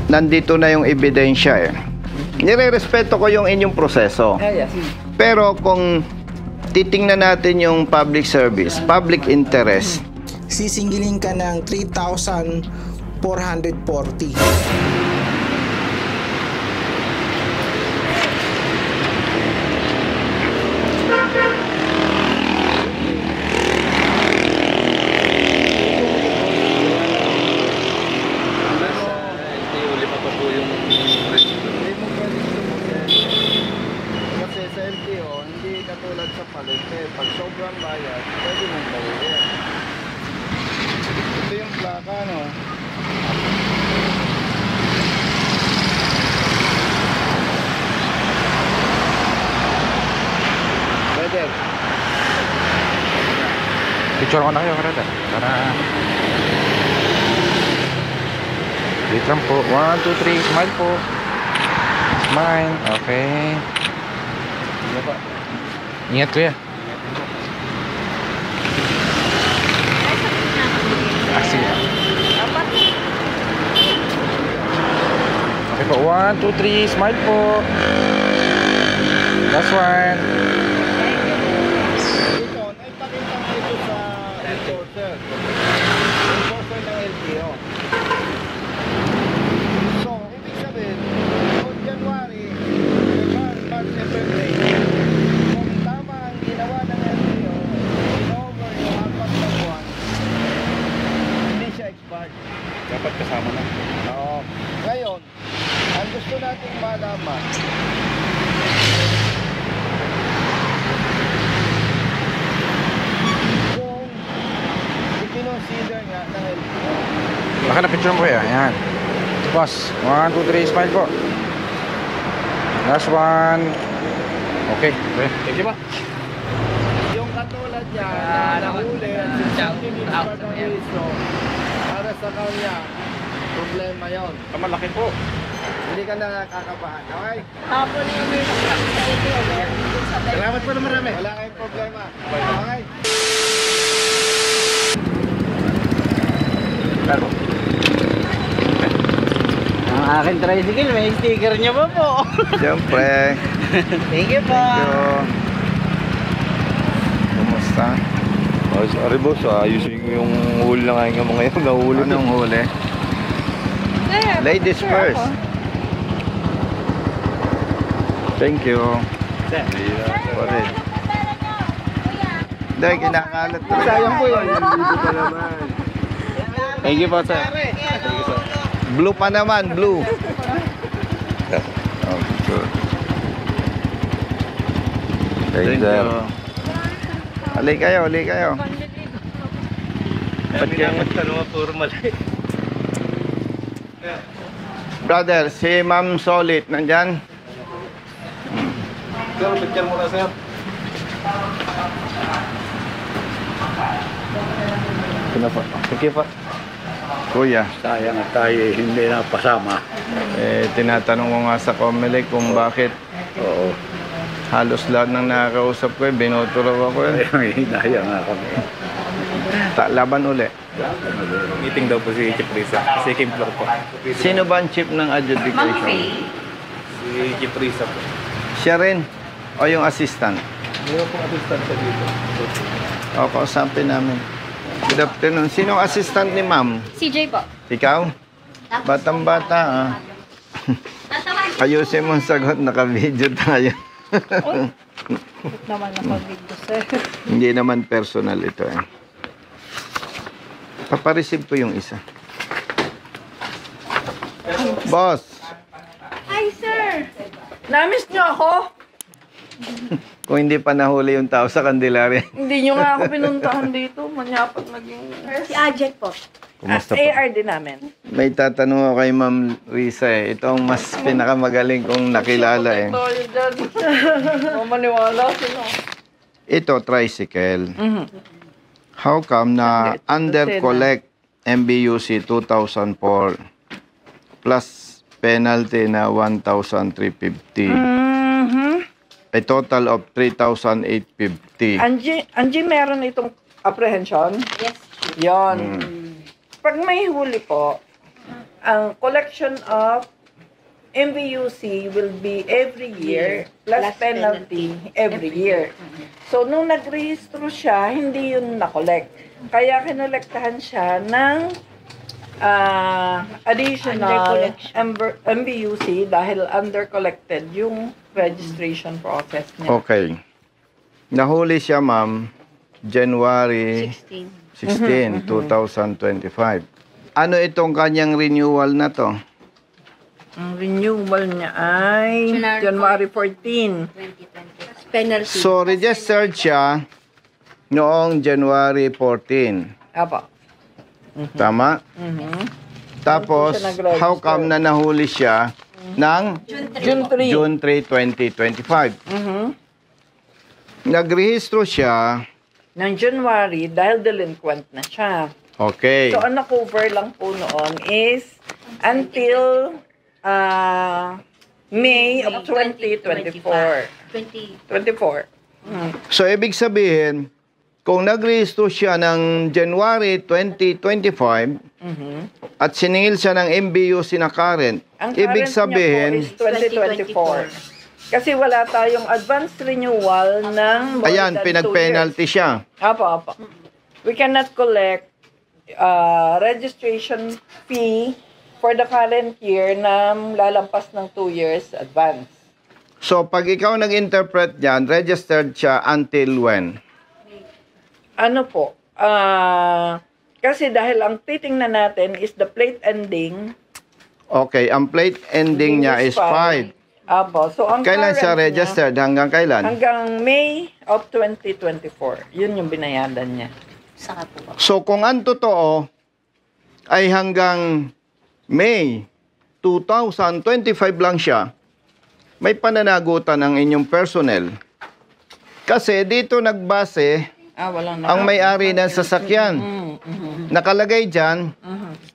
nandito na yung ebidensya eh. Nire-respeto ko yung inyong proseso. Pero kung titingnan natin yung public service, public interest, sisingilin ka ng 3,440. pag sobrang bayad, pwede mong bawiin. Ito yung plaka, no? Pwede. Picture ko na kayo, karada. Para... wait lang po. 1, 2, 3. Smile po. Smile. Okay. Ingat kuya. Aksi. Okay po. 1, 2, 3. Smile po. Last one. Dapat kasama na. Oo. Ngayon, ang gusto nating malaman, kung ikinonsider nga ng LTO. Baka na picture mo kuya. Ayan. Boss. 1, 2, 3. Smile po. Last one. Okay. Thank you ba? Yung katulad niya na nahuli at para sa kanya, problema yon. Malaki po. Hindi ka na nakakabahan, okay? Hapon yung may Salamat po na marami. Wala kayong problema. Okay? Pero Ang akin tricycle, may sticker niya pa po. Siyempre. Thank you po. Thank you. Kumusta? Sorry boss, ayusin ko yung huli na ngayon mga ngayon. Nahuli. Anong huli? Ladies first. Thank you. Sorry. Dahil kinakalat talaga. Sayang po yun. Nandito pa naman. Thank you po, sir. Blue pa naman, blue. Oh, good. Thank you. Alay kayo, alay kayo. Ba't kayo? Brother, si Ma'am Solid, nandyan? Sir, picture mo na sir. Thank you po. Kuya, Sayang at tayo hindi napasama. tinatanong ko nga sa Comelec kung bakit Oo. halos lahat ng nakakausap ko, binoto raw ako. May hinaya nga kami. Laban uli. Meeting daw po si Chief Risa. Second floor po. Sino ba ang chief ng adjudication? Si Chief Risa po. Siya rin? O yung assistant? Meron pong assistant sa dito. O, kausapin namin. Good afternoon. Sino ang assistant ni ma'am? CJ po. Ikaw? Batang-bata, ah. Ayusin mo ang sagot. Naka-video tayo. Naman nakabigdo, sir. Hindi naman personal ito, eh. Papareceive ko yung isa. Boss! Hi, sir! Namiss niyo ako? Kung hindi pa nahuli yung tao sa Candelaria. Hindi niyo nga ako pinuntahan dito. Manyapag naging... Si Ajek po. Kumusta po? AR din namin. May tatanong ako kay Ma'am Risa, eh. Ito ang mas pinakamagaling kong nakilala, eh. Tayo dyan. Mamaniwala sila. Ito, tricycle. How come na under-collect MBUC 2004 plus penalty na 1,350? A total of 3,850. Angie, meron itong apprehension? Yes. Yon. Pag may huli po, ang collection of MVUC will be every year plus penalty every year. So, nung nagrehistro siya, hindi yun na-collect. Kaya kinolektahan siya ng additional MVUC dahil under-collected yung registration process niya. Okay. Nahuli siya, ma'am, January 16, 2025. Ano itong kanyang renewal na to? Ang renewal niya ay January 14. Penalty. So, registered siya noong January 14. Apa. Tama? Tapos, Doon po siya nag-register. how come na nahuli siya ng June 3. June 3, 2025? Nagrehistro siya. Ng January dahil delinquent na siya. Okay. So, ang na-cover lang po noon is until May of 2024. 24. So, ibig sabihin, kung nagrehistro siya ng January 2025 at siningil siya ng MBUC na current, Ang ibig current sabihin, niya po is 2024. Kasi wala tayong advance renewal ng more ayan, than 2 pinag-penalty years. siya. Apa. We cannot collect registration fee for the current year na lalampas ng 2 years advance. So, pag ikaw nag-interpret niyan, registered siya until when? Ano po? Kasi dahil ang titingnan natin is the plate ending. Okay, ang plate ending niya is 5. Apo. So, ang Kailan siya current niya, registered? Hanggang kailan? hanggang May of 2024. Yun yung binayadan niya. So, kung ang totoo ay hanggang May 2025 lang siya, may pananagutan ang inyong personnel. Kasi dito nagbase Walang ang may-ari ng sasakyan. Nakalagay dyan,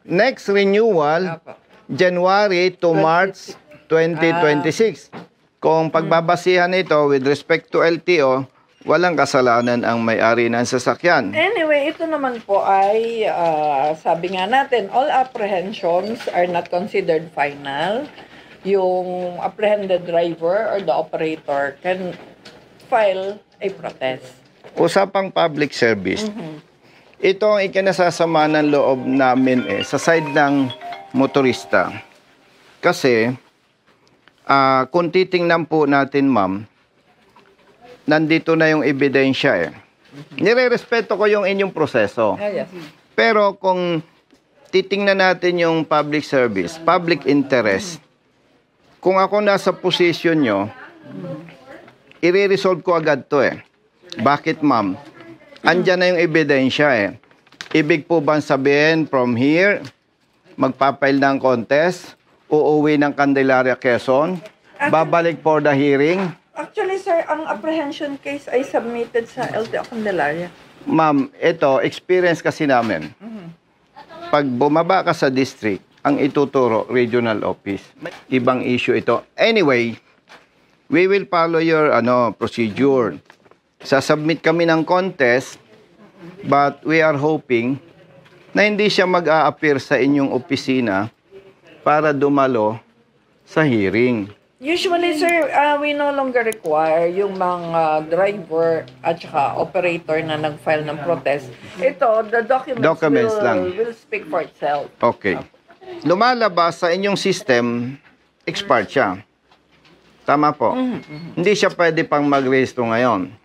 next renewal, Apo. January to March 2026. Kung pagbabasihan ito with respect to LTO, walang kasalanan ang may-ari ng sasakyan. Anyway, ito naman po ay, sabi nga natin, all apprehensions are not considered final. Yung apprehended driver or the operator can file a protest. Usapang public service. Ito ang ikinasasama ng loob namin sa side ng motorista. Kasi, kung titingnan po natin, ma'am, nandito na yung ebidensya Nire-respeto ko yung inyong proseso. Yes. Pero kung titingnan natin yung public service, public interest, kung ako nasa posisyon nyo, i-resolve ko agad to Bakit, ma'am? Andyan na yung ebidensya Ibig po bang sabihin from here, magpapail ng contest, uuwi ng Candelaria, Quezon, babalik for the hearing? Actually, sir, ang apprehension case ay submitted sa LTO Candelaria. Ma'am, ito, experience kasi namin. Pag bumaba ka sa district, ang ituturo, regional office. Ibang issue ito. Anyway, we will follow your procedure. Sasubmit kami ng contest, but we are hoping na hindi siya mag-a-appear sa inyong opisina para dumalo sa hearing. Usually, sir, we no longer require yung mga driver at saka operator na nag-file ng protest. Ito, the documents will speak for itself. Okay. Lumalabas sa inyong system, expired siya. Tama po. Hindi siya pwede pang mag-rehistro ngayon.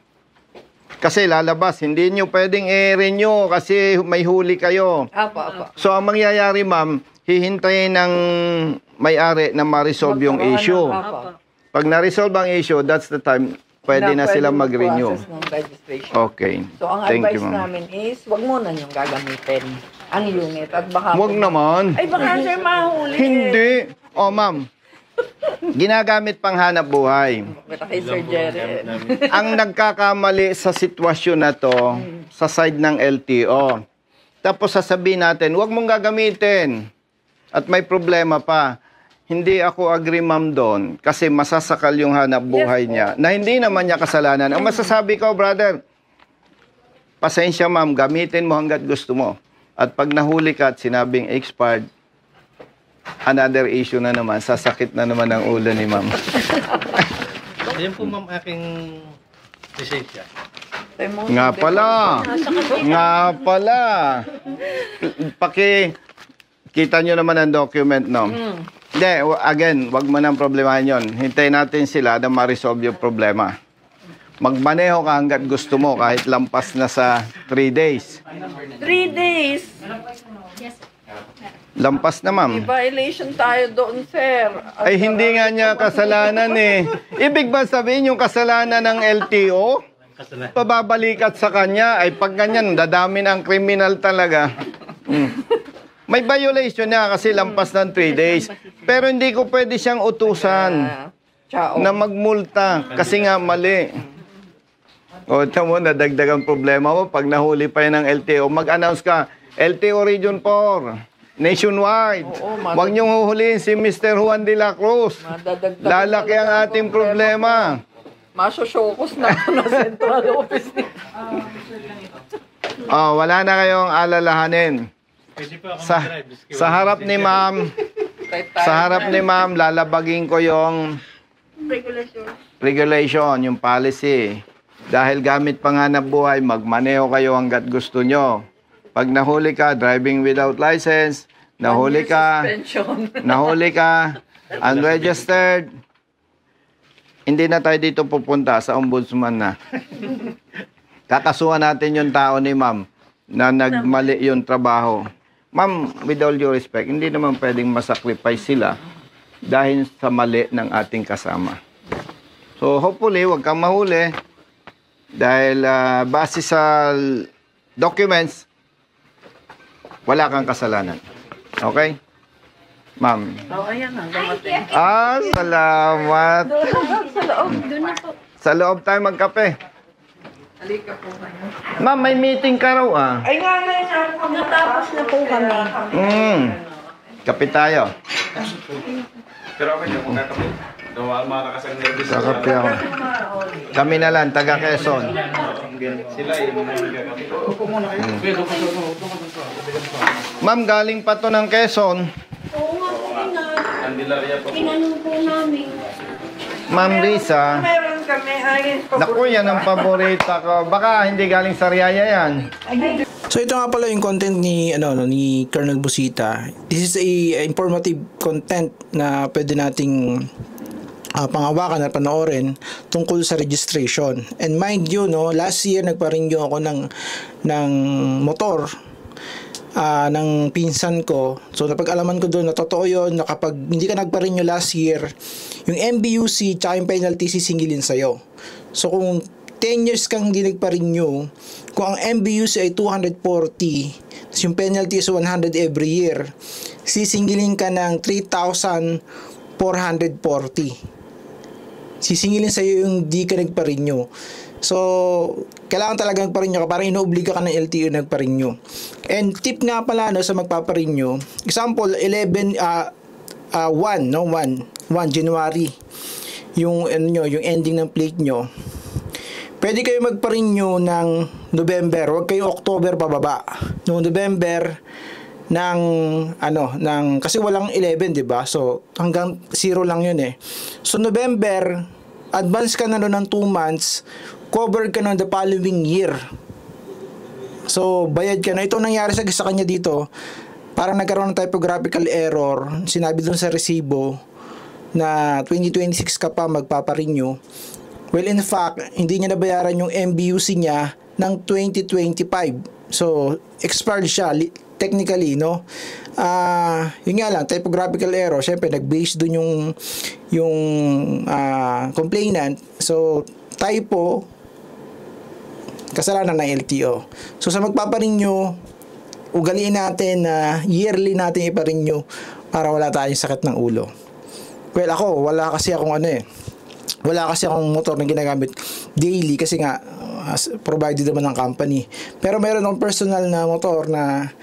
Kasi lalabas, hindi nyo pwedeng i-renew kasi may huli kayo. Apa. So, ang mangyayari, ma'am, hihintayin ng may-ari na ma-resolve yung issue. Pag na-resolve ang issue, that's the time pwede na sila mag-renew. Okay. So, ang Thank advice you, ma'am. namin is, wag muna niyong gagamitin ang unit at baka... Huwag naman. Ay, baka sir, mahuli. Hindi. O, ma'am. Ginagamit pang hanap buhay. Kay Sir Jerry. Ang nagkakamali sa sitwasyon na to, sa side ng LTO. Tapos sasabihin natin, huwag mong gagamitin. At may problema pa. Hindi ako agree, ma'am, doon. Kasi masasakal yung hanap buhay niya. Na hindi naman niya kasalanan. Ang masasabi ko, brother, pasensya, ma'am, gamitin mo hanggat gusto mo. At pag nahuli ka at sinabing expired, another issue na naman. Sasakit na naman ang ulo ni ma'am. Ayun po ma'am aking lisensya. Nga pala. Kita nyo naman ang document, no? Hindi, again, wag mo nang problemahin yon. Hintayin natin sila na ma-resolve yung problema. Magmaneho ka hanggat gusto mo, kahit lampas na sa 3 days. 3 days. Lampas na, ma'am. Violation tayo doon, sir. Ay, hindi nga niya kasalanan eh. Ibig ba sabihin yung kasalanan ng LTO? Pababalikat sa kanya, ay pag ganyan, dadami ng kriminal talaga. May violation niya kasi lampas ng 3 days. Pero hindi ko pwede siyang utusan na magmulta kasi nga mali. O, ito mo, nadagdagang problema mo. Pag nahuli pa yan ng LTO, mag-announce ka, LTO Region 4, nationwide. Huwag niyong huhulihin si Mr. Juan de la Cruz. Lalaki ang ating problema. Masosyokos na ako na central office ni. Oh, wala na kayong alalahanin. Sa harap ni ma'am, lalabagin ko yung regulation, yung policy. Dahil gamit panganap buhay, magmaneho kayo hanggat gusto nyo. Pag nahuli ka, driving without license, nahuli ka, unregistered, hindi na tayo dito pupunta sa ombudsman na. Kakasuhan natin yung tao ni ma'am na nagmali yung trabaho. Ma'am, with all due respect, hindi naman pwedeng masacrifice sila dahil sa mali ng ating kasama. So, hopefully, huwag kang mahuli dahil base sa documents, wala kang kasalanan. Okay? Ma'am. Ayan na, dumating. Salamat. Sa loob tayo magkape. Halika po kayo. Ma'am, may meeting ka raw Ay nga, natapos na po kami. Kape tayo. Pero okay na kung kakape. Gawa mga nakasang nervous. Kakape ako. Kami na lang, taga Quezon. Sila yung Ma'am, galing pa to ng Quezon. Oo nga po, Candelaria po. pinanong po namin. Ma'am Lisa. Meron kami, ayun pa. Naku, yan ang paborita ko. Baka hindi galing sa Riyaya yan. So ito nga pala yung content ni ni Colonel Busita. This is a informative content na pwede nating panghawakan at panoorin tungkol sa registration. And mind you, no, last year nagpa-renew ako ng motor ng pinsan ko. So napag-alaman ko doon na totoo yun na kapag hindi ka nagpa-renew last year, yung MBUC tsaka yung penalty sisingilin sa'yo. So kung 10 years kang hindi nagpa-renew, kung ang MBUC ay 240, yung penalty is 100 every year, sisingilin ka ng 3,440. Sisingilin sa'yo yung di ka nagpa-renew. So, kailangan talaga nagpa-renew ka para inuobliga ka ng LTO nagpa-renew. And tip nga pala sa magpapa-renew, example 1 January yung yung ending ng plate nyo. Pwede kayo magpa-renew ng November, wag kayo October pababa. No November ng kasi walang 11, 'di ba? So hanggang 0 lang 'yun eh. So November, advance ka na ng 2 months, cover ka na the following year. So bayad ka na. Ito nangyari sa kanya dito. Parang nagkaroon ng typographical error. Sinabi doon sa resibo na 2026 ka pa magpapa-renew. Well, in fact, hindi niya nabayaran yung MBUC niya ng 2025. So, expired siya technically, no? Yun nga lang, typographical error. Siyempre, nag-base doon yung complainant. So, typo, kasalanan ng LTO. So, sa magpapa-renew, ugaliin natin na yearly natin ipa-renew para wala tayong sakit ng ulo. Well, ako, wala kasi akong motor na ginagamit daily kasi nga provided naman ng company. Pero meron akong personal na motor na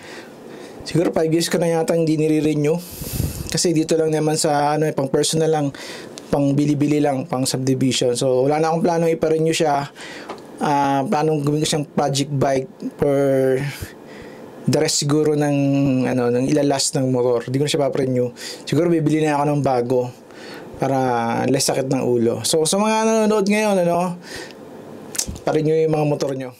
siguro 5 years ko na yata hindi nire-renew kasi dito lang naman sa pang personal lang, pang bili-bili lang, pang subdivision. So wala na akong planong ipa-renew siya. Planong gawin ko siyang project bike for the rest siguro ng ng ilalas ng motor. Hindi ko na siya pa-renew. Siguro bibili na ako ng bago para less sakit ng ulo. So sa mga nanonood ngayon, pa-renew yung mga motor nyo.